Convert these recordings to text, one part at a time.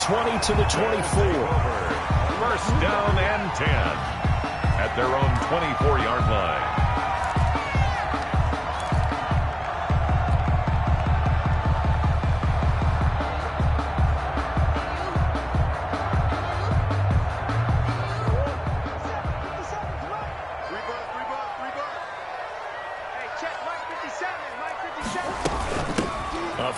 20 to the 24. First down and 10 at their own 24-yard line.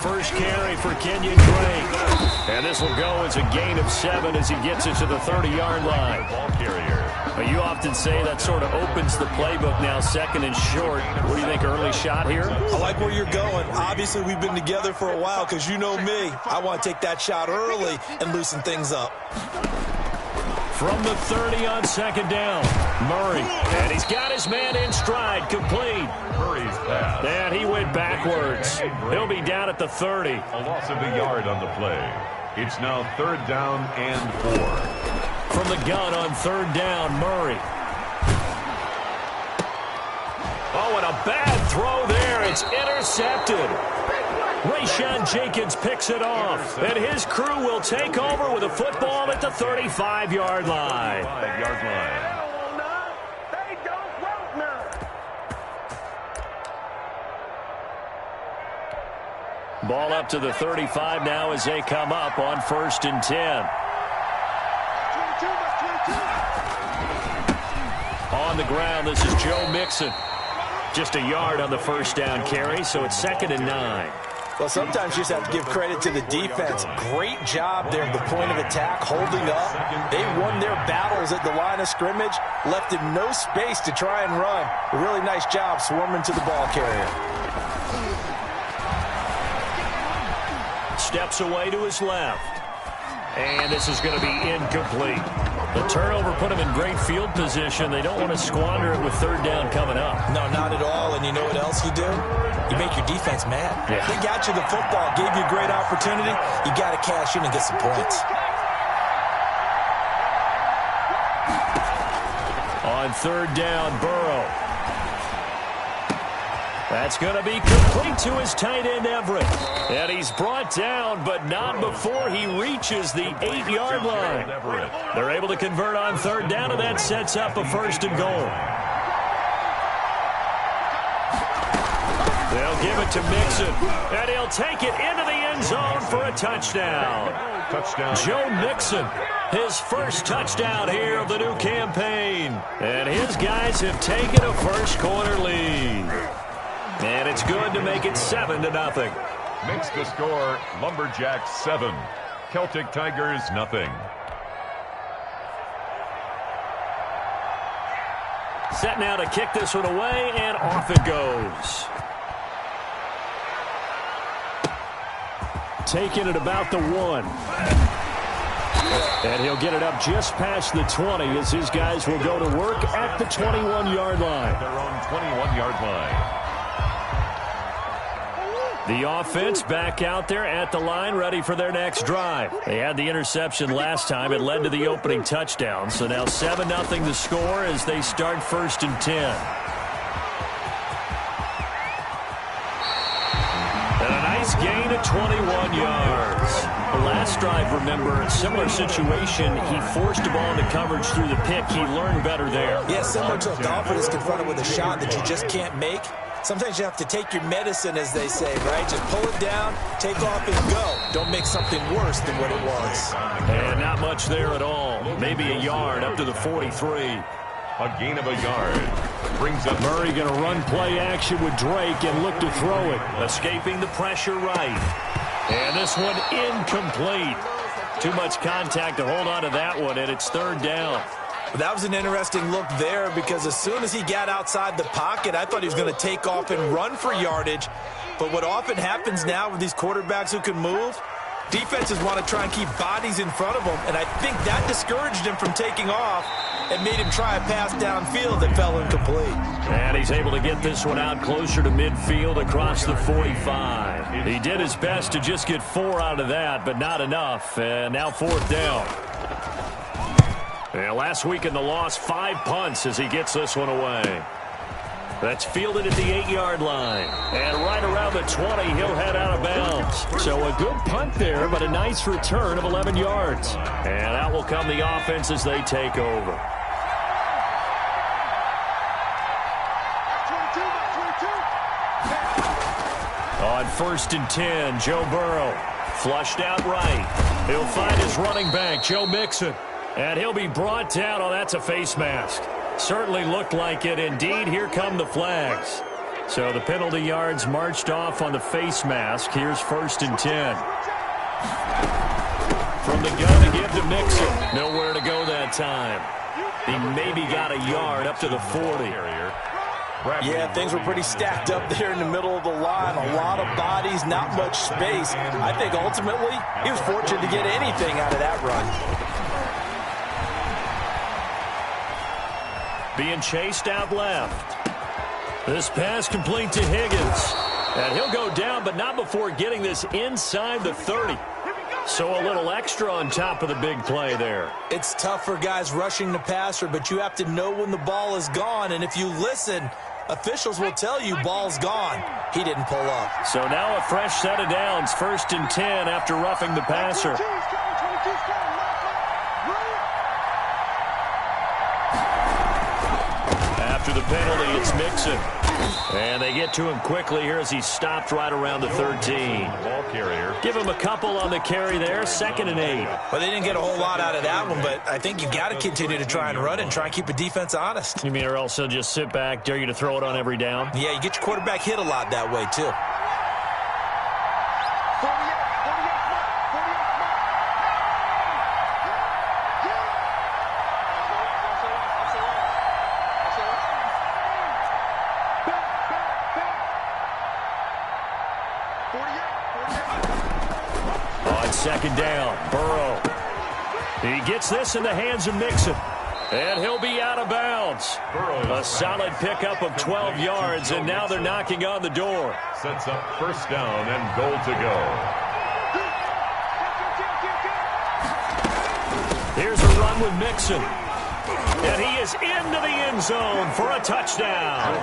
First carry for Kenyon Drake. And this will go as a gain of 7 as he gets it to the 30-yard line. Ball carrier. But you often say that sort of opens the playbook now, second and short. What do you think, early shot here? I like where you're going. Obviously, we've been together for a while because you know me. I want to take that shot early and loosen things up. From the 30 on second down, Murray. And he's got his man in stride, complete. Murray's pass. And he went backwards. He'll be down at the 30. A loss of a yard on the play. It's now third down and 4. From the gun on third down, Murray. Oh, and a bad throw there. It's intercepted. Rayshawn Jenkins picks it off, and his crew will take over with a football at the 35-yard line. Ball up to the 35 now as they come up on first and 10. On the ground, this is Joe Mixon. Just a yard on the first down carry, so it's second and 9. Well, sometimes you just have to give credit to the defense. Great job there at the point of attack, holding up. They won their battles at the line of scrimmage, left him no space to try and run. A really nice job swarming to the ball carrier. Steps away to his left. And this is going to be incomplete. The turnover put him in great field position. They don't want to squander it with third down coming up. No, not at all. And you know what else you do? You make your defense mad. Yeah. They got you the football, gave you a great opportunity. You got to cash in and get some points. On third down, Burrow. That's going to be complete to his tight end, Everett. And he's brought down, but not before he reaches the 8-yard line. They're able to convert on third down, and that sets up a first and goal. They'll give it to Mixon, and he'll take it into the end zone for a touchdown. Joe Mixon, his first touchdown here of the new campaign. And his guys have taken a first-quarter lead. And it's good to make it 7-0. Makes the score Lumberjacks 7, Celtic Tigers nothing. Set now to kick this one away, and off it goes. Taking it about the 1. And he'll get it up just past the 20 as his guys will go to work at the 21-yard line. Their own 21-yard line. The offense back out there at the line, ready for their next drive. They had the interception last time. It led to the opening touchdown. So now 7-0 the score as they start first and 10. And a nice gain of 21 yards. The last drive, remember, similar situation. He forced the ball into coverage through the pick. He learned better there. Yeah, similar to a golfer that's confronted with a shot that you just can't make. Sometimes you have to take your medicine, as they say, right? Just pull it down, take off, and go. Don't make something worse than what it was. And not much there at all. Maybe a yard up to the 43. A gain of a yard. Brings up Murray going to run play action with Drake and look to throw it. Escaping the pressure right. And this one incomplete. Too much contact to hold on to that one, and it's third down. That was an interesting look there because as soon as he got outside the pocket, I thought he was going to take off and run for yardage. But what often happens now with these quarterbacks who can move, defenses want to try and keep bodies in front of them. And I think that discouraged him from taking off and made him try a pass downfield that fell incomplete. And he's able to get this one out closer to midfield across the 45. He did his best to just get 4 out of that, but not enough. And now fourth down. And last week in the loss, 5 punts as he gets this one away. That's fielded at the 8-yard line. And right around the 20, he'll head out of bounds. So a good punt there, but a nice return of 11 yards. And out will come the offense as they take over. On 1st and 10, Joe Burrow. Flushed out right. He'll find his running back, Joe Mixon. And he'll be brought down. Oh, that's a face mask. Certainly looked like it. Indeed, here come the flags. So the penalty yards marched off on the face mask. Here's 1st and 10. From the gun to give to Mixon. Nowhere to go that time. He maybe got a yard up to the 40. Yeah, things were pretty stacked up there in the middle of the line. A lot of bodies, not much space. I think ultimately he was fortunate to get anything out of that run. Being chased out left. This pass complete to Higgins. And he'll go down, but not before getting this inside the 30. So a little extra on top of the big play there. It's tough for guys rushing the passer, but you have to know when the ball is gone. And if you listen, officials will tell you ball's gone. He didn't pull up. So now a fresh set of downs. 1st and 10 after roughing the passer. After the penalty, it's Mixon. And they get to him quickly here as he's stopped right around the 13. Ball carrier. Give him a couple on the carry there. 2nd and 8. Well, they didn't get a whole lot out of that one, but I think you got to continue to try and run and try and keep the defense honest. You mean or else he'll just sit back, dare you to throw it on every down? Yeah, you get your quarterback hit a lot that way, too. On 2nd down, Burrow. He gets this in the hands of Mixon. And he'll be out of bounds. A solid pickup of 12 yards, and now they're knocking on the door. Sets up 1st down and goal to go. Here's a run with Mixon. And he is into the end zone for a touchdown.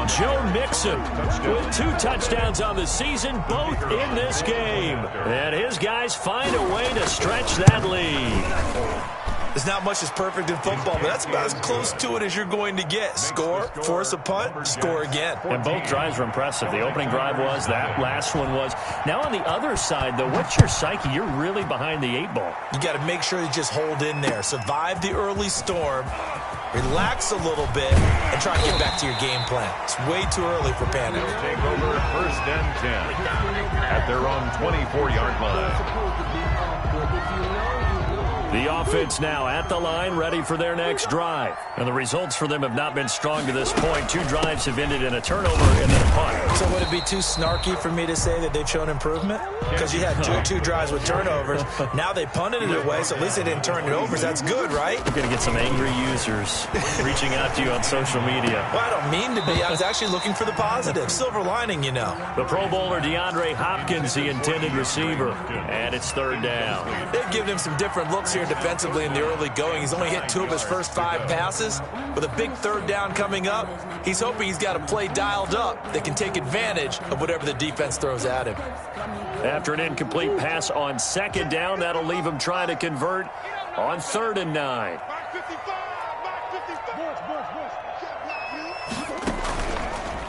Joe Mixon with 2 touchdowns on the season, both in this game. And his guys find a way to stretch that lead. There's not much that's perfect in football, but that's about as close to it as you're going to get. Score, force a punt, score again. And both drives were impressive. The opening drive was, that last one was. Now on the other side, though, what's your psyche? You're really behind the 8 ball. You got to make sure you just hold in there. Survive the early storm, relax a little bit, and try and get back to your game plan. It's way too early for panic. Take over 1st and 10 at their own 24-yard line. The offense now at the line, ready for their next drive. And the results for them have not been strong to this point. 2 drives have ended in a turnover and then a punt. So would it be too snarky for me to say that they've shown improvement? Because you had two drives with turnovers. Now they punted it away, so at least they didn't turn it over. So that's good, right? You're going to get some angry users reaching out to you on social media. Well, I don't mean to be. I was actually looking for the positive. Silver lining, you know. The Pro Bowler DeAndre Hopkins, the intended receiver. And it's 3rd down. They've given him some different looks here defensively in the early going. He's only hit 2 of his first 5 passes. With a big 3rd down coming up, he's hoping he's got a play dialed up that can take advantage of whatever the defense throws at him. After an incomplete pass on 2nd down, that'll leave him trying to convert on 3rd and 9.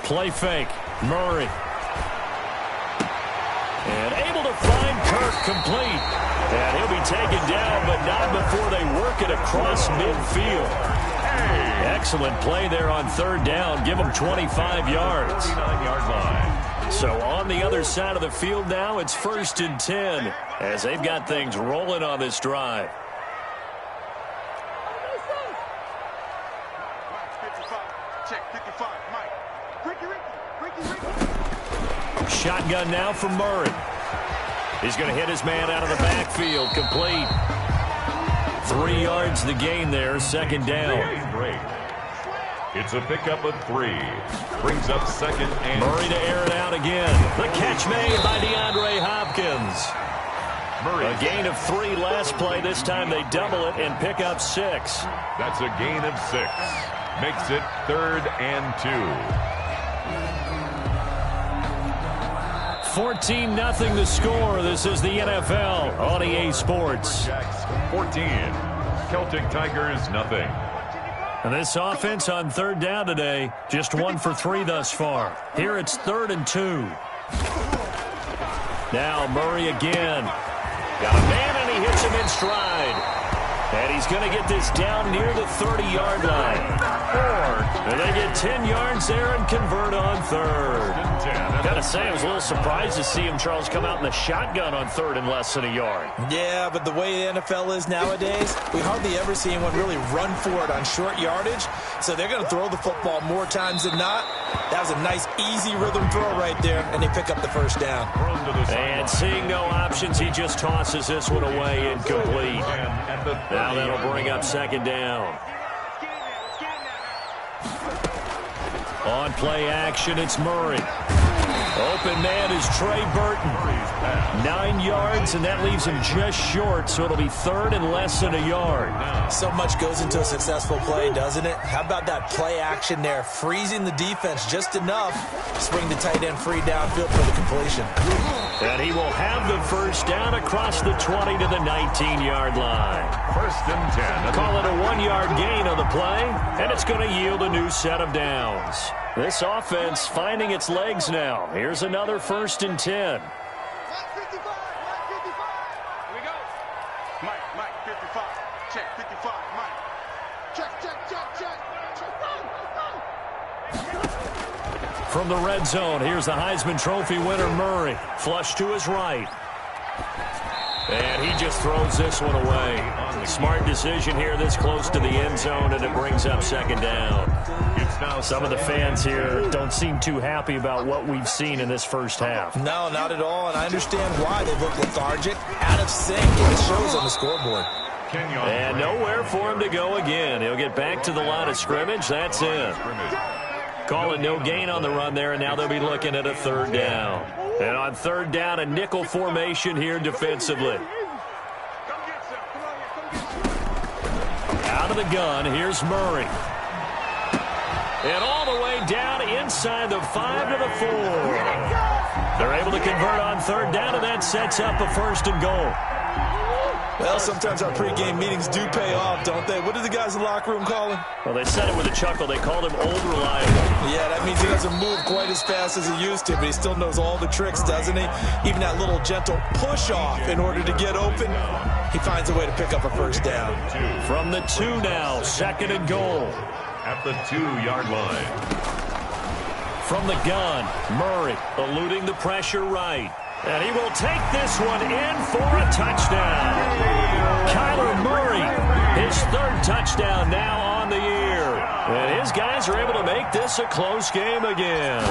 Play fake. Murray. And able to find Kirk complete. And he'll be taken down, but not before they work it across midfield. Excellent play there on 3rd down. Give them 25 yards. 39-yard line. So on the other side of the field now, it's 1st and 10 as they've got things rolling on this drive. Shotgun now for Murray. He's going to hit his man out of the backfield. Complete. 3 yards the gain there. 2nd down. Great. It's a pickup of 3. Brings up 2nd and... Murray to air it out again. The catch made by DeAndre Hopkins. Murray. A gain of 3 last play. This time they double it and pick up 6. That's a gain of 6. Makes it 3rd and 2. 14-0 the score. This is the NFL on EA Sports. 14. Celtic Tigers, nothing. And this offense on 3rd down today, just 1 for 3 thus far. Here it's 3rd and 2. Now Murray again. Got a man, and he hits him in stride. And he's going to get this down near the 30-yard line. And they get 10 yards there and convert on 3rd. Got to say, I was a little surprised to see him, Charles, come out in the shotgun on 3rd and less than a yard. Yeah, but the way the NFL is nowadays, we hardly ever see anyone really run for it on short yardage. So they're going to throw the football more times than not. That was a nice, easy rhythm throw right there, and they pick up the first down. And seeing no options, he just tosses this one away, incomplete. Now that'll bring up 2nd down. On play action, it's Murray. Open man is Trey Burton. 9 yards, and that leaves him just short, so it'll be 3rd and less than a yard. So much goes into a successful play, doesn't it? How about that play action there, freezing the defense just enough to bring the tight end free downfield for the completion. And he will have the first down across the 20 to the 19-yard line. 1st and 10. Call it a 1-yard gain on the play, and it's going to yield a new set of downs. This offense finding its legs now. Here's another 1st and 10. Mike, 55. Check, 55. Mike. Check. From the red zone, here's the Heisman Trophy winner, Murray. Flush to his right. And he just throws this one away. Smart decision here this close to the end zone, and it brings up 2nd down. Some of the fans here don't seem too happy about what we've seen in this first half. No, not at all, and I understand why. They look lethargic, out of sync, and it shows on the scoreboard. And nowhere for him to go again. He'll get back to the line of scrimmage. That's it. Call it no gain on the run there, and now they'll be looking at a 3rd down. And on 3rd down, a nickel formation here defensively. Out of the gun, here's Murray. And all the way down inside the 5 to the 4. They're able to convert on 3rd down, and that sets up a 1st and goal. Well, sometimes our pregame meetings do pay off, don't they? What do the guys in the locker room call him? Well, they said it with a chuckle. They called him old reliable. Yeah, that means he doesn't move quite as fast as he used to, but he still knows all the tricks, doesn't he? Even that little gentle push-off in order to get open, he finds a way to pick up a 1st down. From the 2 now, 2nd and goal. At the 2-yard line. From the gun, Murray eluding the pressure right. And he will take this one in for a touchdown. Kyler Murray, his 3rd touchdown now on the year. And his guys are able to make this a close game again.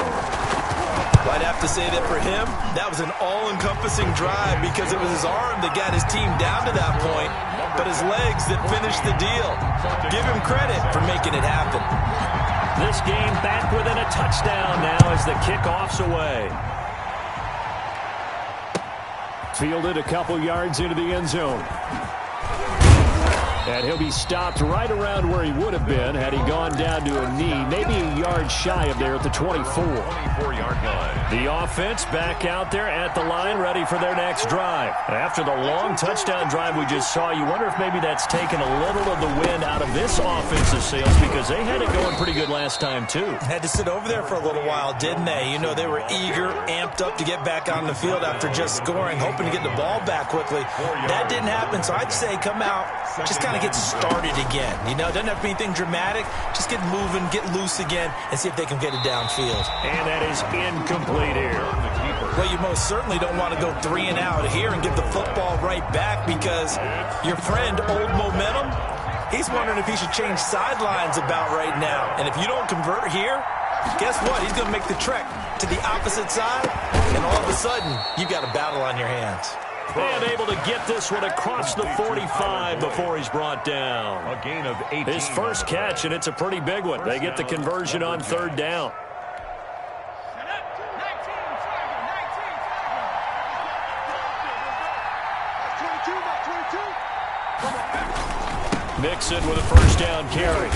I'd have to say that for him, that was an all-encompassing drive because it was his arm that got his team down to that point, but his legs that finished the deal. Give him credit for making it happen. This game back within a touchdown now as the kickoff's away. Fielded a couple yards into the end zone. And he'll be stopped right around where he would have been had he gone down to a knee, maybe a yard shy of there at the 24. 24-yard line. The offense back out there at the line, ready for their next drive. After the long touchdown drive we just saw, you wonder if maybe that's taken a little of the wind out of this offensive sails because they had it going pretty good last time, too. Had to sit over there for a little while, didn't they? You know, they were eager, amped up to get back on the field after just scoring, hoping to get the ball back quickly. That didn't happen, so I'd say come out, just kind of get started again. You know, it doesn't have to be anything dramatic. Just get moving, get loose again, and see if they can get it downfield. And that is incomplete here. Well, you most certainly don't want to go 3 and out here and give the football right back because your friend, Old Momentum, he's wondering if he should change sidelines about right now. And if you don't convert here, guess what? He's going to make the trek to the opposite side, and all of a sudden, you've got a battle on your hands. And able to get this one across the 45 before he's brought down. A gain of 18. His first catch, and it's a pretty big one. They get the conversion on 3rd down. Mixon with a first down carry.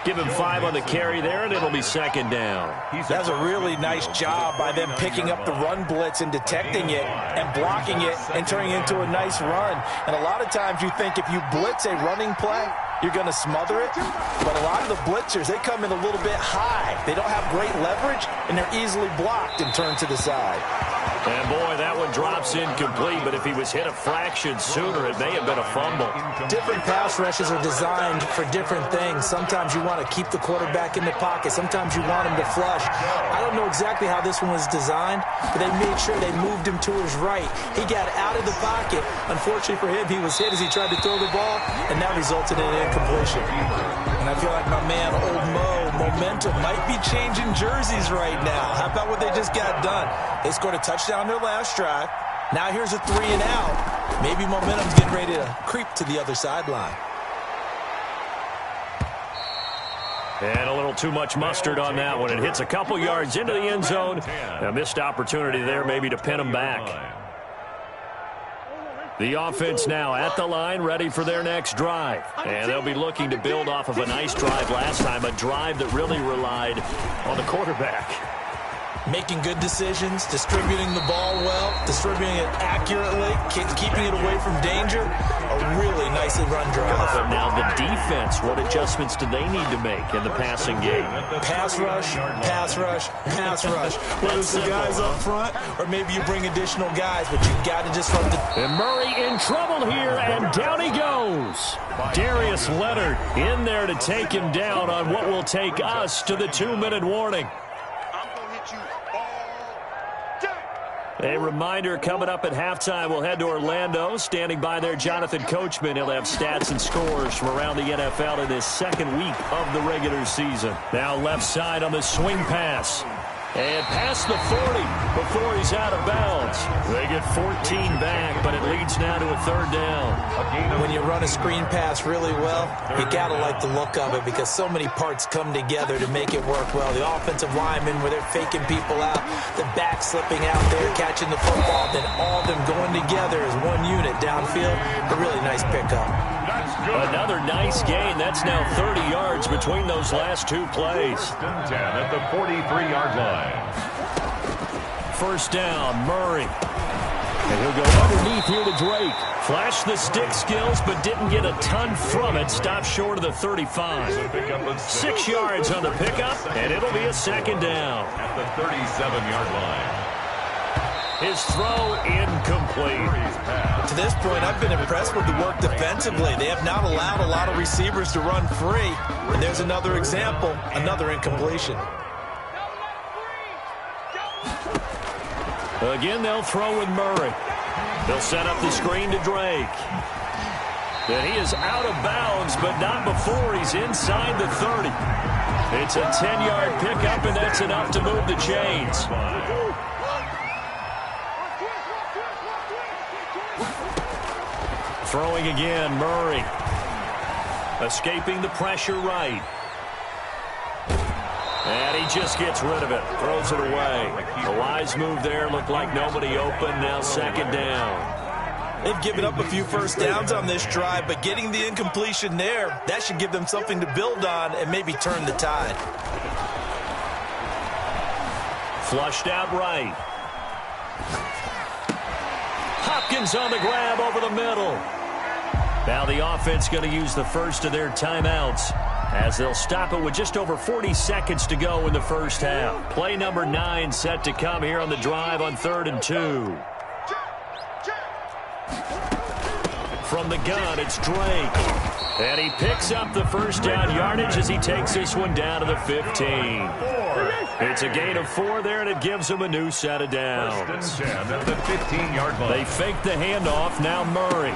Give him 5 on the carry there, and it'll be second down. That's a really nice job by them picking up the run blitz and detecting it and blocking it and turning it into a nice run. And a lot of times you think if you blitz a running play, you're going to smother it. But a lot of the blitzers, they come in a little bit high. They don't have great leverage, and they're easily blocked and turned to the side. And, boy, that one drops incomplete, but if he was hit a fraction sooner, it may have been a fumble. Different pass rushes are designed for different things. Sometimes you want to keep the quarterback in the pocket. Sometimes you want him to flush. I don't know exactly how this one was designed, but they made sure they moved him to his right. He got out of the pocket. Unfortunately for him, he was hit as he tried to throw the ball, and that resulted in an incompletion. And I feel like my man, Old Mo, momentum might be changing jerseys right now. How about what they just got done? They scored a touchdown their last drive. Now here's a 3 and out. Maybe momentum's getting ready to creep to the other sideline. And a little too much mustard on that one. It hits a couple yards into the end zone. A missed opportunity there maybe to pin him back. The offense now at the line, ready for their next drive. And they'll be looking to build off of a nice drive last time, a drive that really relied on the quarterback. Making good decisions, distributing the ball well, distributing it accurately, keeping it away from danger. A really nicely run drive. But now the defense, what adjustments do they need to make in the passing game? Pass rush, pass rush, pass rush. Whether it's the guys up front or maybe you bring additional guys, but you've got to disrupt the... And Murray in trouble here, and down he goes. Darius Leonard in there to take him down on what will take us to the 2-minute warning. A reminder coming up at halftime, we'll head to Orlando. Standing by there, Jonathan Coachman. He'll have stats and scores from around the NFL in this second week of the regular season. Now left side on the swing pass. And past the 40 before he's out of bounds. They get 14 back, but it leads now to a 3rd down. When you run a screen pass really well, you got to like the look of it because so many parts come together to make it work well. The offensive linemen where they're faking people out, the back slipping out there, catching the football, then all of them going together as one unit downfield. A really nice pickup. Another nice gain. That's now 30 yards between those last 2 plays. 10 at the 43-yard line. First down, Murray. And he'll go underneath here to Drake. Flashed the stick skills, but didn't get a ton from it. Stopped short of the 35. 6 yards on the pickup, and it'll be a 2nd down. At the 37-yard line. His throw incomplete. To this point, I've been impressed with the work defensively. They have not allowed a lot of receivers to run free. And there's another example, another incompletion. Again, they'll throw with Murray. They'll set up the screen to Drake. And he is out of bounds, but not before he's inside the 30. It's a 10-yard pickup, and that's enough to move the chains. Throwing again, Murray. Escaping the pressure right. And he just gets rid of it. Throws it away. A wise move there. Looked like nobody open. Now 2nd down. They've given up a few first downs on this drive, but getting the incompletion there, that should give them something to build on and maybe turn the tide. Flushed out right. Hopkins on the grab over the middle. Now the offense going to use the first of their timeouts as they'll stop it with just over 40 seconds to go in the first half. Play number 9 set to come here on the drive on 3rd and 2. From the gun, it's Drake. And he picks up the first down yardage as he takes this one down to the 15. It's a gain of 4 there, and it gives him a new set of downs. 10 at the 15-yard line. They fake the handoff. Now Murray.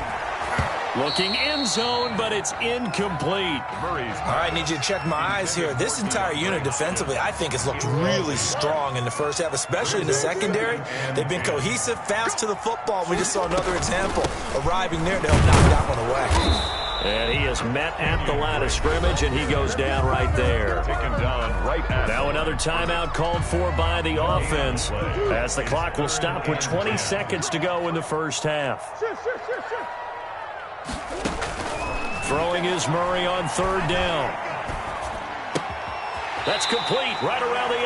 Looking end zone, but it's incomplete. All right, need you to check my eyes here. This entire unit defensively, I think, has looked really strong in the first half, especially in the secondary. They've been cohesive, fast to the football. We just saw another example arriving there to help knock that one away. And he is met at the line of scrimmage, and he goes down right there. Taken down right at. Now another timeout called for by the offense as the clock will stop with 20 seconds to go in the first half. Throwing is Murray on 3rd down. That's complete right around the 8.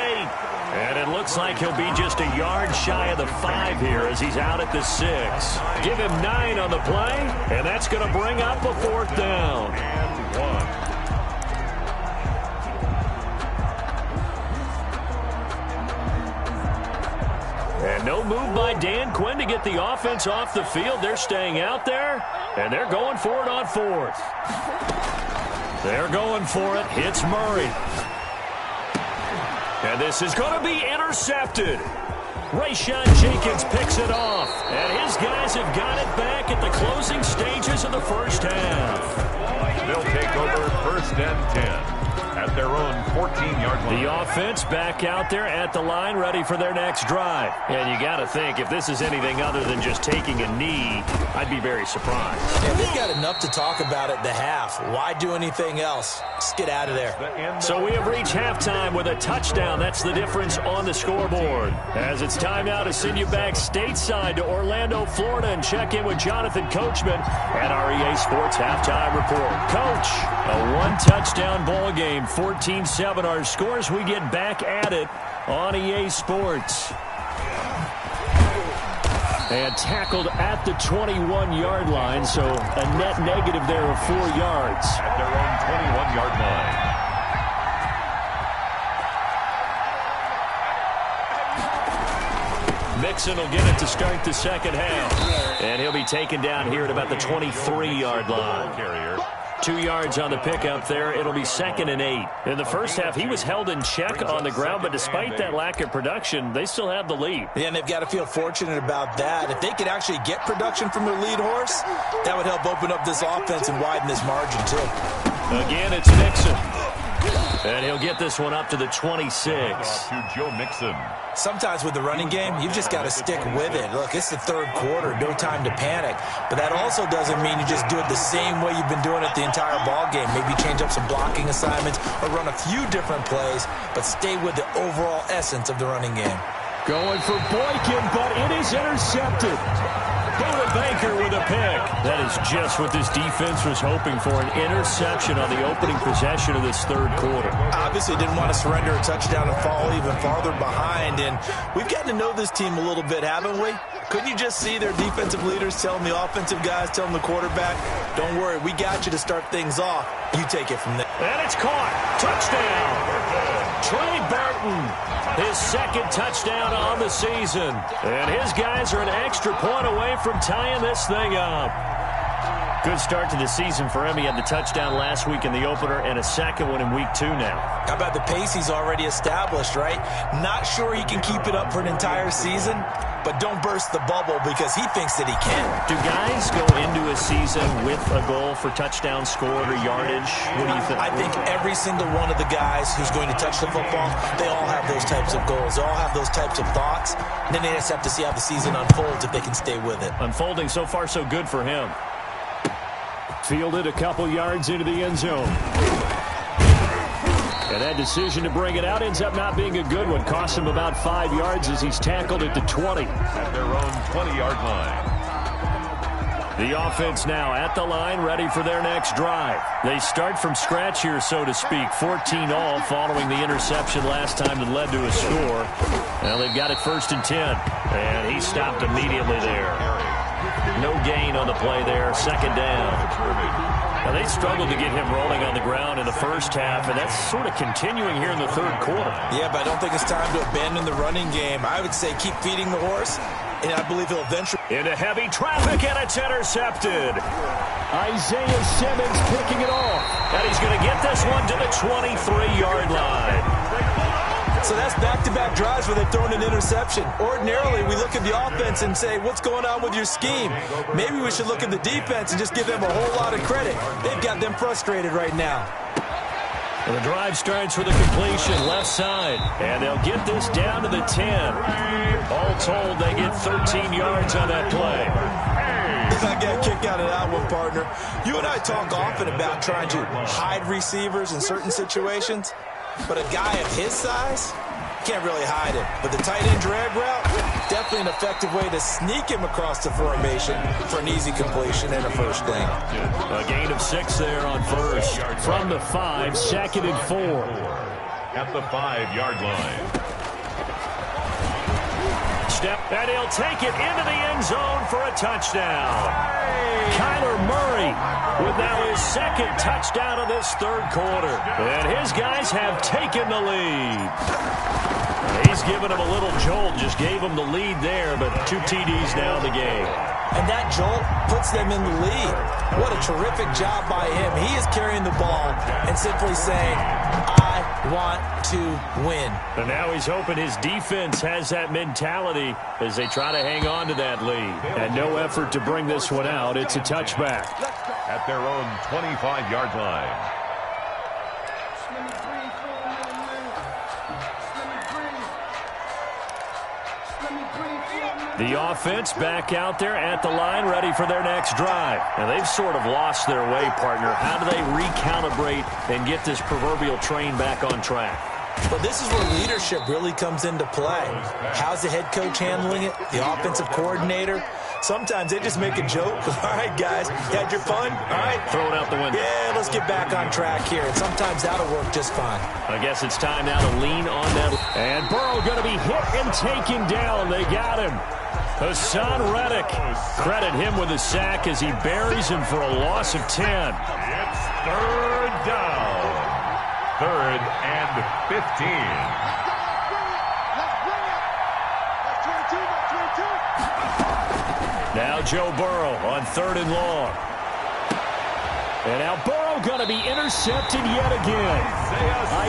And it looks like he'll be just a yard shy of the 5 here as he's out at the 6. Give him 9 on the play, and that's going to bring up a 4th down. And 1. And no move by Dan Quinn to get the offense off the field. They're staying out there, and they're going for it on 4th. They're going for it. Hits Murray. And this is going to be intercepted. Rayshawn Jenkins picks it off. And his guys have got it back at the closing stages of the first half. They'll take over 1st and 10. At their own 14-yard line. The offense back out there at the line, ready for their next drive. And you got to think, if this is anything other than just taking a knee, I'd be very surprised. Yeah, they've got enough to talk about at the half. Why do anything else? Just get out of there. So we have reached halftime with a touchdown. That's the difference on the scoreboard. As it's time now to send you back stateside to Orlando, Florida, and check in with Jonathan Coachman at our EA Sports Halftime Report. Coach, a one-touchdown ball game. 14-7 our scores. We get back at it on EA Sports. And tackled at the 21-yard line, so a net negative there of 4 yards. At their own 21-yard line. Mixon will get it to start the second half. And he'll be taken down here at about the 23-yard line. Carrier. 2 yards on the pickup there. It'll be 2nd and 8. In the first half, he was held in check on the ground, but despite that lack of production, they still have the lead. Yeah, and they've got to feel fortunate about that. If they could actually get production from their lead horse, that would help open up this offense and widen this margin, too. Again, it's Mixon. And he'll get this one up to the 26. To Joe Mixon. Sometimes with the running game, you've just got to stick with it. Look, it's the 3rd quarter, no time to panic. But that also doesn't mean you just do it the same way you've been doing it the entire ball game. Maybe change up some blocking assignments or run a few different plays, but stay with the overall essence of the running game. Going for Boykin, but it is intercepted. Buda Baker with a pick. That is just what this defense was hoping for, an interception on the opening possession of this 3rd quarter. Obviously didn't want to surrender a touchdown and fall even farther behind, and we've gotten to know this team a little bit, haven't we? Couldn't you just see their defensive leaders telling the offensive guys, telling the quarterback, don't worry, we got you to start things off. You take it from there. And it's caught. Touchdown. Trey Burton, his 2nd touchdown on the season. And his guys are an extra point away from tying this thing up. Good start to the season for him. He had the touchdown last week in the opener and a 2nd one in week 2 now. How about the pace he's already established, right? Not sure he can keep it up for an entire season, but don't burst the bubble because he thinks that he can. Do guys go into a season with a goal for touchdown scored or yardage? What do you think? I think every single one of the guys who's going to touch the football, they all have those types of goals. They all have those types of thoughts. And then they just have to see how the season unfolds if they can stay with it. Unfolding so far so good for him. Fielded a couple yards into the end zone. And that decision to bring it out ends up not being a good one. Costs him about 5 yards as he's tackled at the 20. At their own 20-yard line. The offense now at the line, ready for their next drive. They start from scratch here, so to speak. 14-all following the interception last time that led to a score. Now they've got it 1st and 10. And he stopped immediately there. No gain on the play there. 2nd down. Now they struggled to get him rolling on the ground in the first half, and that's sort of continuing here in the 3rd quarter. Yeah, but I don't think it's time to abandon the running game. I would say keep feeding the horse, and I believe he'll eventually... Into heavy traffic, and it's intercepted. Isaiah Simmons picking it off. And he's going to get this one to the 23-yard line. So that's back-to-back drives where they've thrown an interception. Ordinarily, we look at the offense and say, what's going on with your scheme? Maybe we should look at the defense and just give them a whole lot of credit. They've got them frustrated right now. And the drive starts with a completion left side. And they'll get this down to the 10. All told, they get 13 yards on that play. I got a kick out of that one, partner. You and I talk often about trying to hide receivers in certain situations. But a guy of his size, can't really hide him. But the tight end drag route, definitely an effective way to sneak him across the formation for an easy completion and a first down. A gain of 6 there on first. From the 5, 2nd and 4. at the 5-yard line. And he'll take it into the end zone for a touchdown. Kyler Murray with now his second touchdown of this third quarter. And his guys have taken the lead. He's given him a little jolt, just gave him the lead there, but 2 TDs now in the game. And that jolt puts them in the lead. What a terrific job by him. He is carrying the ball and simply saying, I want to win. And now he's hoping his defense has that mentality as they try to hang on to that lead. And no effort to bring this one out. It's a touchback. At their own 25-yard line. The offense back out there at the line, ready for their next drive. And they've sort of lost their way, partner. How do they recalibrate and get this proverbial train back on track? But this is where leadership really comes into play. How's the head coach handling it? The offensive coordinator? Sometimes they just make a joke. All right, guys, you had your fun? All right. Throw it out the window. Yeah, let's get back on track here. And sometimes that'll work just fine. I guess it's time now to lean on that. And Burrow going to be hit and taken down. They got him. Hassan Reddick. Credit him with a sack as he buries him for a loss of 10. It's third down. 3rd and 15. Now Joe Burrow on 3rd and long. And now Burrow going to be intercepted yet again.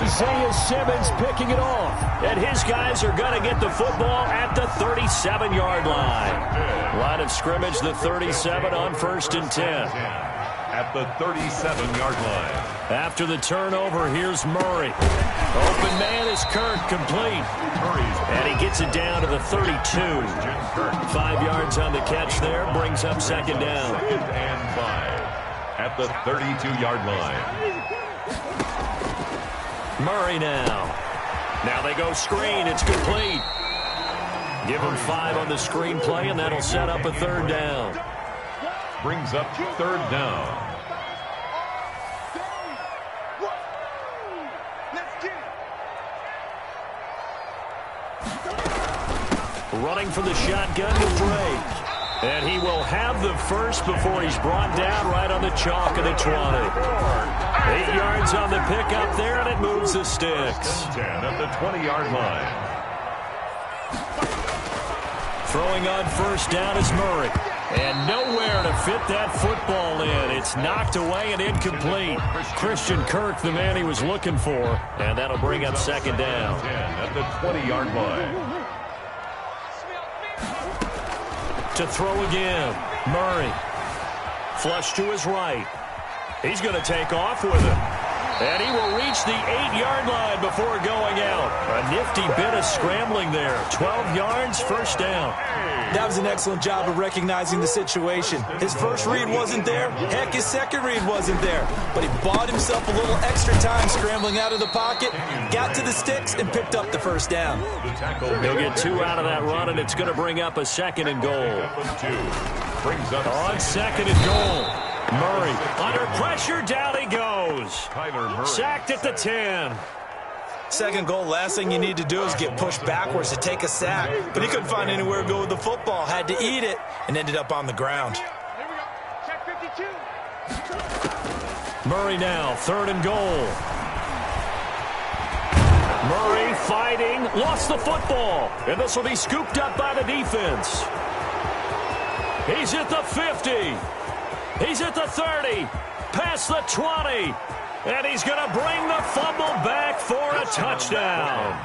Isaiah Simmons picking it off. And his guys are going to get the football at the 37-yard line. Line of scrimmage, the 37 on 1st and 10. At the 37-yard line. After the turnover, here's Murray. Open man is Kirk, complete. And he gets it down to the 32. 5 yards on the catch there, brings up 2nd down. 2nd and 5. At the 32-yard line. Murray now. Now they go screen. It's complete. Give him 5 on the screen play, and that'll set up a 3rd down. Brings up 3rd down. Running for the shotgun to Drake. And he will have the first before he's brought down right on the chalk of the 20. 8 yards on the pickup there, and it moves the sticks. 10 at the 20-yard line. Throwing on 1st down is Murray. And nowhere to fit that football in. It's knocked away and incomplete. Christian Kirk, the man he was looking for. And that'll bring up 2nd down. 10 at the 20-yard line. To throw again. Murray. Flush to his right. He's going to take off with it. And he will reach the 8-yard line before going out. A nifty bit of scrambling there. 12 yards, 1st down. That was an excellent job of recognizing the situation. His first read wasn't there. Heck, his second read wasn't there. But he bought himself a little extra time scrambling out of the pocket, got to the sticks, and picked up the 1st down. He'll get 2 out of that run, and it's going to bring up a 2nd and goal. On 2nd and goal. Murray under pressure, down he goes. Sacked at the 10. 2nd goal, last thing you need to do is get pushed backwards to take a sack. But he couldn't find anywhere to go with the football, had to eat it, and ended up on the ground. Here we go. Check 52. Murray now, 3rd and goal. Murray fighting, lost the football. And this will be scooped up by the defense. He's at the 50. He's at the 30. Past the 20. And he's going to bring the fumble back for a touchdown.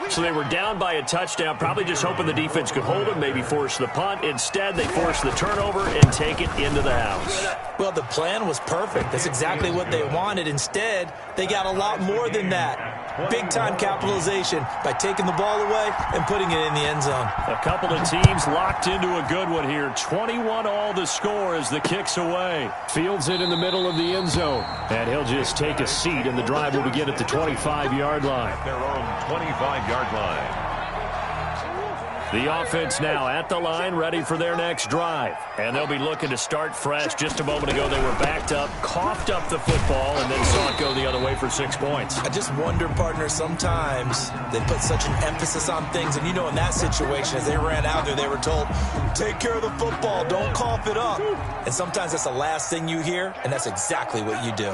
So they were down by a touchdown, probably just hoping the defense could hold them, maybe force the punt. Instead, they force the turnover and take it into the house. Well, the plan was perfect. That's exactly what they wanted. Instead, they got a lot more than that. Big-time capitalization by taking the ball away and putting it in the end zone. A couple of teams locked into a good one here. 21 all the score as the kick's away. Fields it in the middle of the end zone. And he'll just take a seat, and the drive will begin at the 25-yard line. Their own 25-yard line. The offense now at the line, ready for their next drive. And they'll be looking to start fresh. Just a moment ago, they were backed up, coughed up the football, and then saw it go the other way for 6 points. I just wonder, partner, sometimes they put such an emphasis on things. And, you know, in that situation, as they ran out there, they were told, take care of the football, don't cough it up. And sometimes that's the last thing you hear, and that's exactly what you do.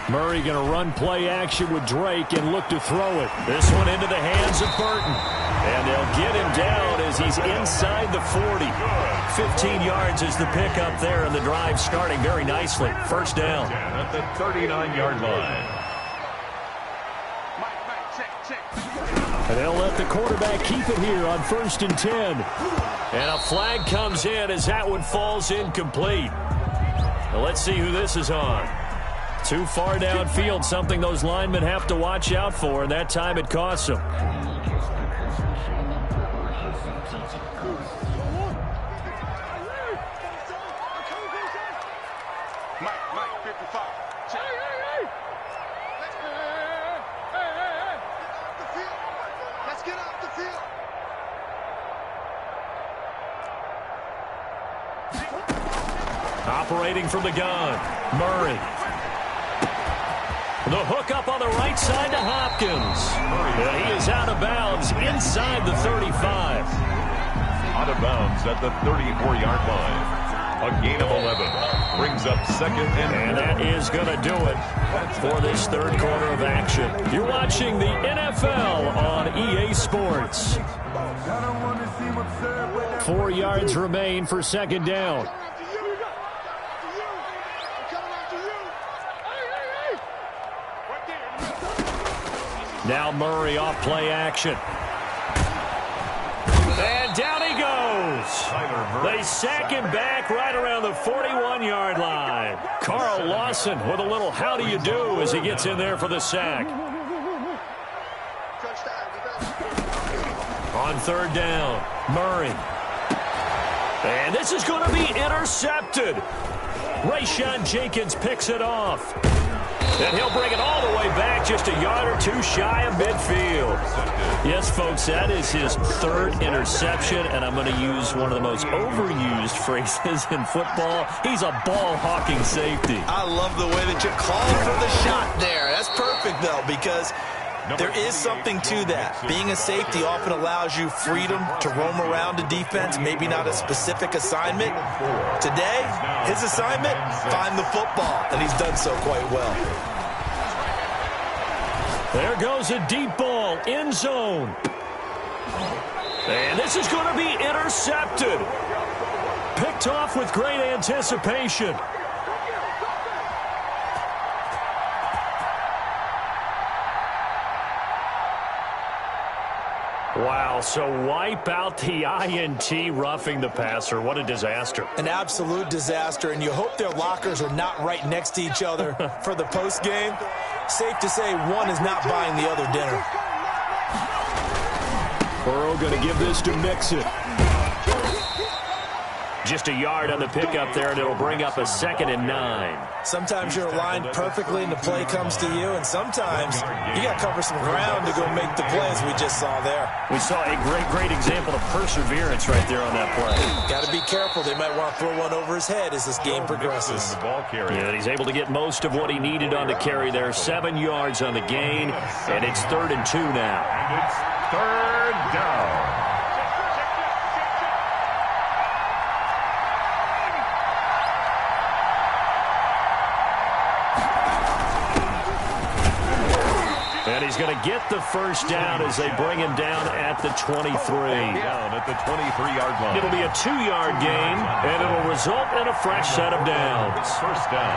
Murray going to run play action with Drake and look to throw it. This one into the hands of Burton. And they'll get him down as he's inside the 40. 15 yards is the pickup there, and the drive starting very nicely. First down. At the 39-yard line. And they'll let the quarterback keep it here on 1st and 10. And a flag comes in as that one falls incomplete. Now let's see who this is on. Too far downfield, something those linemen have to watch out for, and that time it costs them. Mike, 55. Check. Let's get off the field. Operating from the gun, Murray. The hook up on the right side to Hopkins. And he is out of bounds inside the 35. Out of bounds at the 34-yard line. A gain of 11. Brings up 2nd and that is going to do it for this third quarter of action. You're watching the NFL on EA Sports. 4 yards remain for 2nd down. Now Murray off play action. And down he goes. They sack him back right around the 41-yard line. Carl Lawson with a little how do you do as he gets in there for the sack. On 3rd down, Murray. And this is going to be intercepted. Rayshawn Jenkins picks it off. And he'll bring it all the way back just a yard or two shy of midfield. Yes, folks, that is his 3rd interception, and I'm going to use one of the most overused phrases in football. He's a ball-hawking safety. I love the way that you called for the shot there. That's perfect, though, because there is something to that. Being a safety often allows you freedom to roam around a defense, maybe not a specific assignment. Today, his assignment, find the football, and he's done so quite well. There goes a deep ball, end zone. And this is going to be intercepted. Picked off with great anticipation. Wow, so wipe out the INT, roughing the passer. What a disaster. An absolute disaster, and you hope their lockers are not right next to each other for the postgame. Safe to say one is not buying the other dinner. Burrow going to give this to Mixon. Just a yard on the pickup there, and it'll bring up a 2nd and 9. Sometimes you're aligned perfectly and the play comes to you, and sometimes you got to cover some ground to go make the plays we just saw there. We saw a great example of perseverance right there on that play. Got to be careful. They might want to throw one over his head as this game progresses. Yeah, and he's able to get most of what he needed on the carry there. 7 yards on the gain, and it's 3rd and 2 now. And it's 3rd down. And he's going to get the first down as they bring him down at the 23. Down at the 23-yard line. It'll be a 2-yard gain, and it'll result in a fresh set of downs. First down.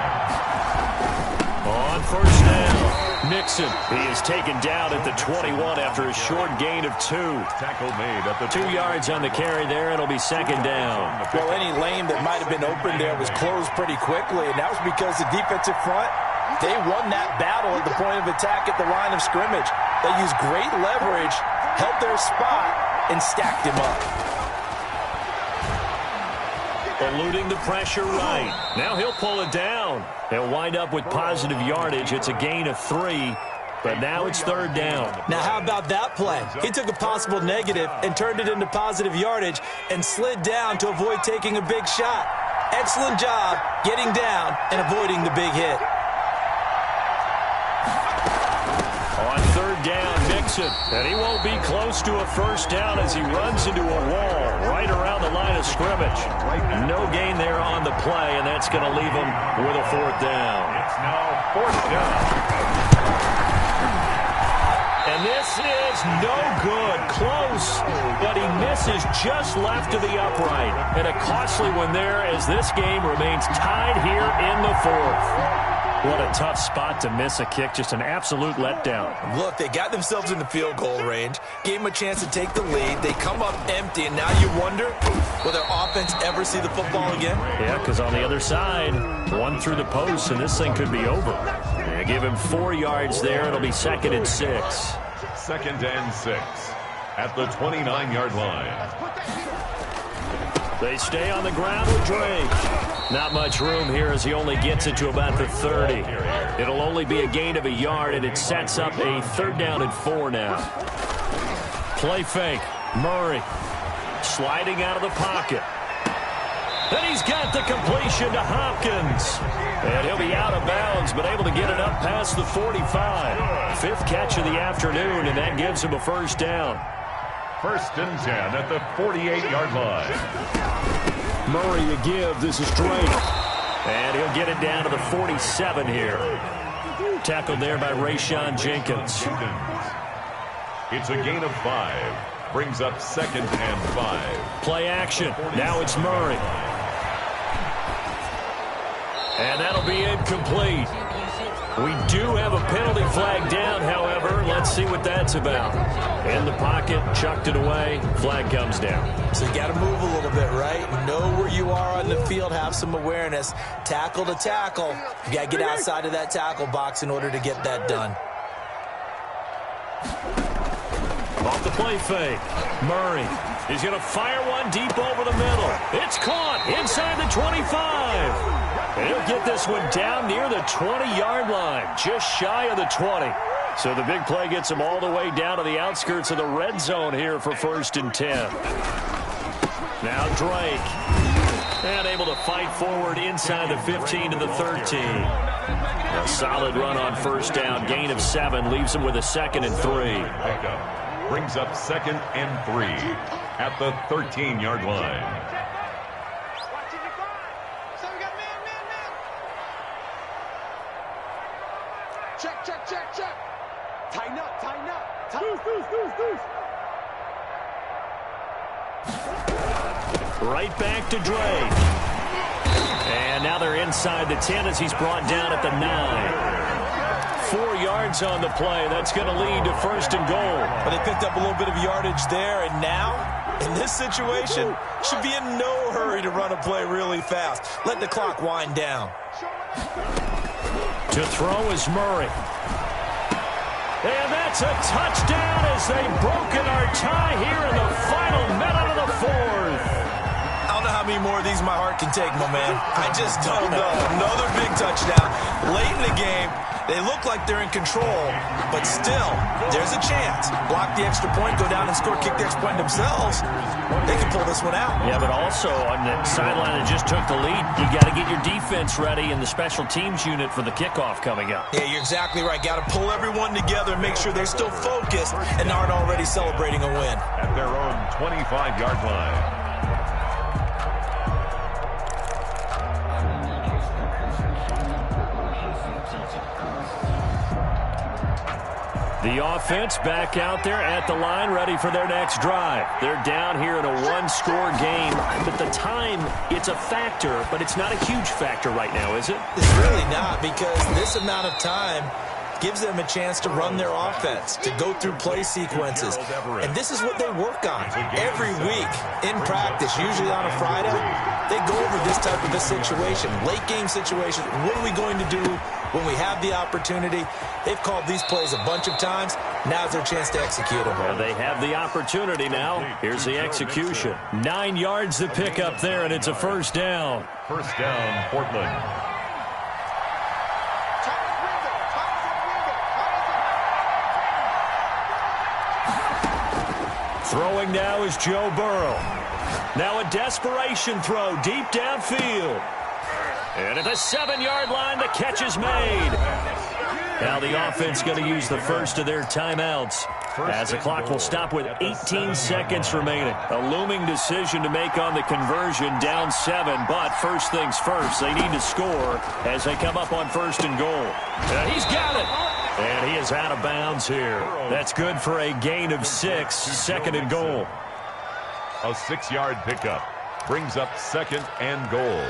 On 1st down, Mixon. He is taken down at the 21 after a short gain of 2. Tackle made at the 2 yards on the carry there. It'll be 2nd down. Well, any lane that might have been open there was closed pretty quickly, and that was because the defensive front, they won that battle at the point of attack at the line of scrimmage. They used great leverage, held their spot, and stacked him up. Eluding the pressure right. Now he'll pull it down. They'll wind up with positive yardage. It's a gain of 3. but now it's third down. Now, how about that play? He took a possible negative and turned it into positive yardage and slid down to avoid taking a big shot. Excellent job getting down and avoiding the big hit. On third down, Nixon, and he won't be close to a first down as he runs into a wall right around the line of scrimmage. No gain there on the play, and that's going to leave him with a fourth down. It's now fourth down. And this is no good. Close, but he misses just left of the upright. And a costly one there as this game remains tied here in the fourth. What a tough spot to miss a kick. Just an absolute letdown. Look, they got themselves in the field goal range, gave them a chance to take the lead. They come up empty, and now you wonder, will their offense ever see the football again? Yeah, because on the other side, one through the post, and this thing could be over. They give him 4 yards there. It'll be 2nd and 6. 2nd and 6 at the 29-yard line. They stay on the ground with Drake. Not much room here as he only gets it to about the 30. It'll only be a gain of a yard, and it sets up a 3rd down and 4 now. Play fake. Murray sliding out of the pocket. And he's got the completion to Hopkins. And he'll be out of bounds, but able to get it up past the 45. 5th catch of the afternoon, and that gives him a first down. 1st and 10 at the 48-yard line. Murray to give. This is Drake. And he'll get it down to the 47 here. Tackled there by Rayshon Jenkins. It's a gain of 5. Brings up 2nd and 5. Play action. Now it's Murray. And that'll be incomplete. We do have a penalty flag down, however. Let's see what that's about. In the pocket, chucked it away. Flag comes down. So you got to move a little bit, right? Know where you are on the field. Have some awareness. Tackle to tackle. You got to get outside of that tackle box in order to get that done. Off the play fake. Murray. He's going to fire one deep over the middle. It's caught inside the 25. And he'll get this one down near the 20-yard line, just shy of the 20. So the big play gets him all the way down to the outskirts of the red zone here for 1st and 10. Now Drake. And able to fight forward inside the 15 to the 13. A solid run on first down. Gain of 7 leaves him with a 2nd and 3. Pickup brings up 2nd and 3 at the 13-yard line. Check. Tighten up. Right back to Drake. And now they're inside the 10 as he's brought down at the 9. 4 yards on the play. That's going to lead to 1st and goal. But they picked up a little bit of yardage there, and now, in this situation, should be in no hurry to run a play really fast. Let the clock wind down. To throw is Murray. And that's a touchdown as they've broken our tie here in the final minute of the 4th. I don't know how many more of these my heart can take, my man. I just don't know. Another big touchdown. Late in the game, they look like they're in control, but still, there's a chance. Block the extra point, go down and score, kick the extra point themselves. They can pull this one out. Yeah, but also on the sideline that just took the lead, you got to get your defense ready in the special teams unit for the kickoff coming up. Yeah, you're exactly right. Got to pull everyone together and make sure they're still focused and aren't already celebrating a win. At their own 25-yard line. The offense back out there at the line, ready for their next drive. They're down here in a one-score game, but the time, it's a factor, but it's not a huge factor right now, is it? It's really not, because this amount of time gives them a chance to run their offense, to go through play sequences. And this is what they work on every week in practice, usually on a Friday. They go over this type of a situation, late game situation. What are we going to do when we have the opportunity? They've called these plays a bunch of times. Now's their chance to execute them. Well, they have the opportunity now. Here's the execution. 9 yards to pick up there, and it's a first down. First down, Portland. Throwing now is Joe Burrow. Now a desperation throw deep downfield. And at the 7-yard line, the catch is made. Now the offense going to use the first of their timeouts as the clock will stop with 18 seconds remaining. A looming decision to make on the conversion, down 7. But first things first, they need to score as they come up on 1st and goal. And he's got it. And he is out of bounds here. That's good for a gain of 6, 2nd and goal. A 6-yard pickup brings up 2nd and goal.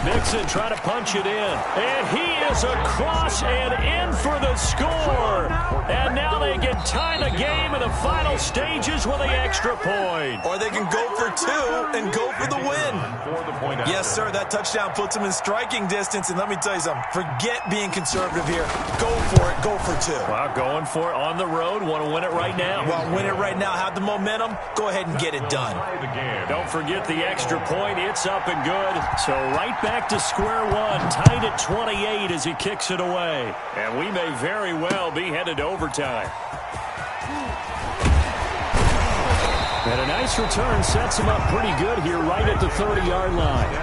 Mixon trying to punch it in. And he is across and in for the score. And now they can tie the game in the final stages with the extra point. Or they can go for 2 and go for the win. Yes, sir, that touchdown puts them in striking distance. And let me tell you something, forget being conservative here. Go for it, go for 2. Well, going for it on the road. Want to win it right now. Well, win it right now, have the momentum, go ahead and get it done. Don't forget the extra point. It's up and good. So right back to square one, tied at 28 as he kicks it away. And we may very well be headed to overtime. And a nice return sets him up pretty good here right at the 30-yard line.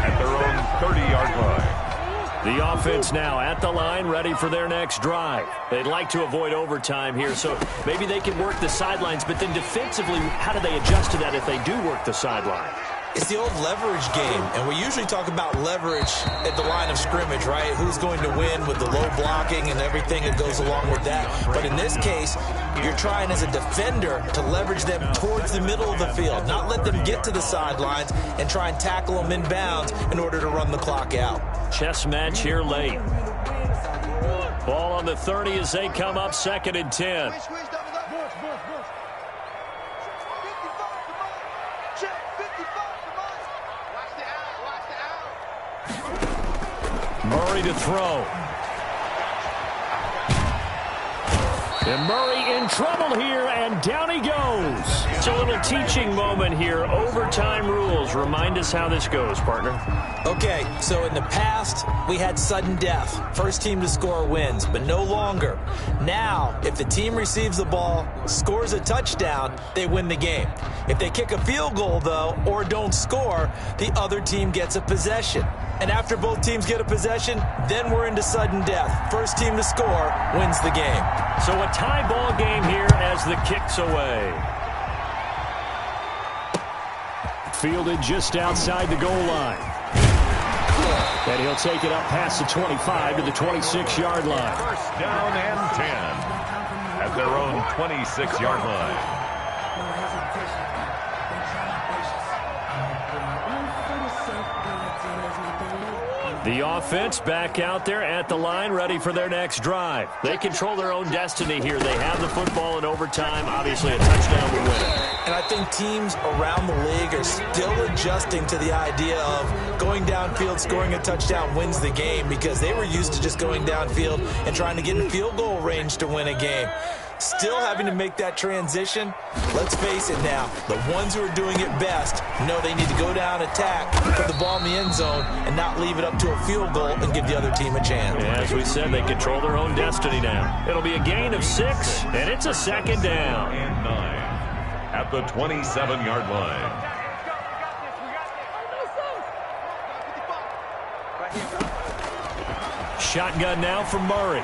At their own 30-yard line. The offense now at the line, ready for their next drive. They'd like to avoid overtime here, so maybe they can work the sidelines, but then defensively, how do they adjust to that if they do work the sideline? It's the old leverage game, and we usually talk about leverage at the line of scrimmage, right? Who's going to win with the low blocking and everything that goes along with that. But in this case, you're trying as a defender to leverage them towards the middle of the field, not let them get to the sidelines and try and tackle them in bounds in order to run the clock out. Chess match here late. Ball on the 30 as they come up, 2nd and 10. Murray to throw. And Murray in trouble here, and down he goes. It's a little teaching moment here. Overtime rules. Remind us how this goes, partner. Okay, so in the past, we had sudden death. First team to score wins, but no longer. Now, if the team receives the ball, scores a touchdown, they win the game. If they kick a field goal, though, or don't score, the other team gets a possession. And after both teams get a possession, then we're into sudden death. First team to score wins the game. So a tie ball game here as the kick's away. Fielded just outside the goal line. And he'll take it up past the 25 to the 26-yard line. First down and 10 at their own 26-yard line. The offense back out there at the line, ready for their next drive. They control their own destiny here. They have the football in overtime. Obviously, a touchdown would win it. And I think teams around the league are still adjusting to the idea of going downfield, scoring a touchdown wins the game, because they were used to just going downfield and trying to get in field goal range to win a game. Still having to make that transition. Let's face it now, the ones who are doing it best know they need to go down, attack, put the ball in the end zone, and not leave it up to a field goal and give the other team a chance. Yeah, as we said, they control their own destiny now. It'll be a gain of 6, and it's a 2nd down. And 9 at the 27-yard line. Shotgun now from Murray.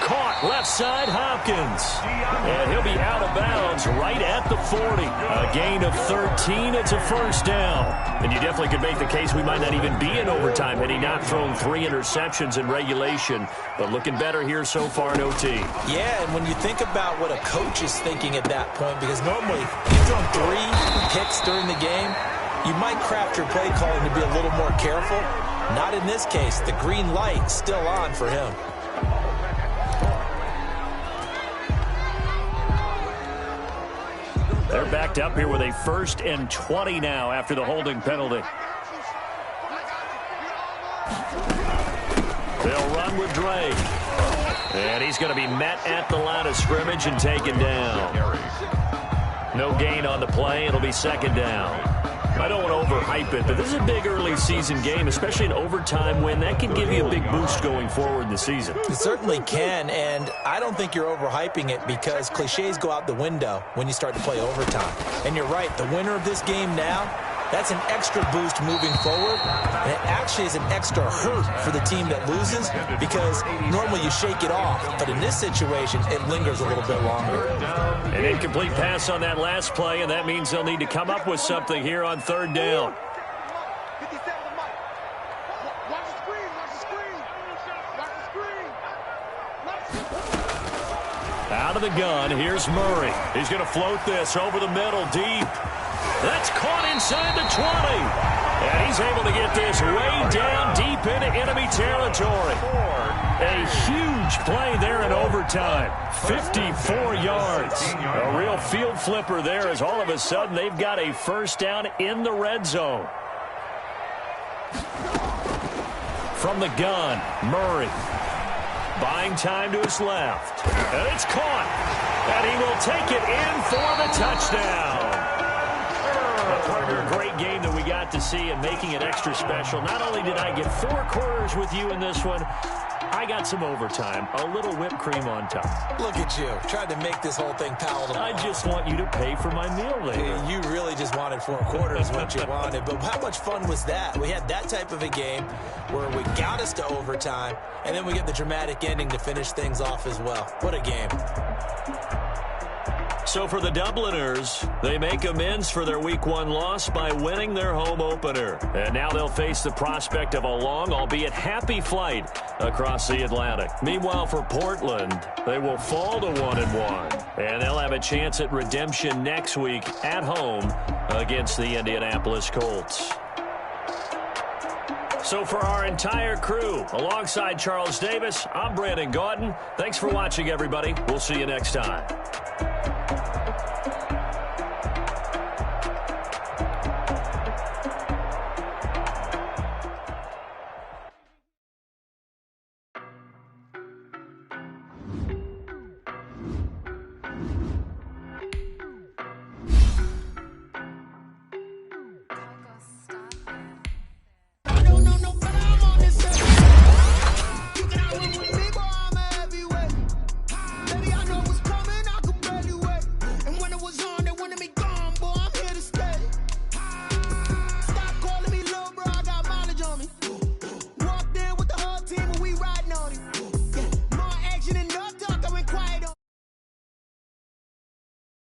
Caught left side, Hopkins. And he'll be out of bounds right at the 40. A gain of 13. It's a first down. And you definitely could make the case we might not even be in overtime had he not thrown 3 interceptions in regulation. But looking better here so far in OT. Yeah, and when you think about what a coach is thinking at that point, because normally you've thrown 3 picks during the game, you might craft your play calling to be a little more careful. Not in this case. The green light still on for him. They're backed up here with a 1st and 20 now after the holding penalty. They'll run with Drake. And he's going to be met at the line of scrimmage and taken down. No gain on the play. It'll be second down. I don't want to overhype it, but this is a big early season game, especially an overtime win. That can give you a big boost going forward in the season. It certainly can, and I don't think you're overhyping it because cliches go out the window when you start to play overtime. And you're right, the winner of this game now, that's an extra boost moving forward, and it actually is an extra hurt for the team that loses because normally you shake it off, but in this situation, it lingers a little bit longer. An incomplete pass on that last play, and that means they'll need to come up with something here on third down. Out of the gun, here's Murray. He's going to float this over the middle, deep. That's caught inside the 20. And he's able to get this way down deep into enemy territory. A huge play there in overtime. 54 yards. A real field flipper there as all of a sudden they've got a first down in the red zone. From the gun, Murray. Buying time to his left. And it's caught. And he will take it in for the touchdown. A great game that we got to see and making it extra special. Not only did I get 4 quarters with you in this one, I got some overtime, a little whipped cream on top. Look at you, tried to make this whole thing palatable. I just want you to pay for my meal later. You really just wanted 4 quarters what you wanted, but how much fun was that? We had that type of a game where we got us to overtime, and then we get the dramatic ending to finish things off as well. What a game. So for the Dubliners, they make amends for their Week 1 loss by winning their home opener. And now they'll face the prospect of a long, albeit happy flight across the Atlantic. Meanwhile, for Portland, they will fall to 1-1. And they'll have a chance at redemption next week at home against the Indianapolis Colts. So for our entire crew, alongside Charles Davis, I'm Brandon Gaudin. Thanks for watching, everybody. We'll see you next time.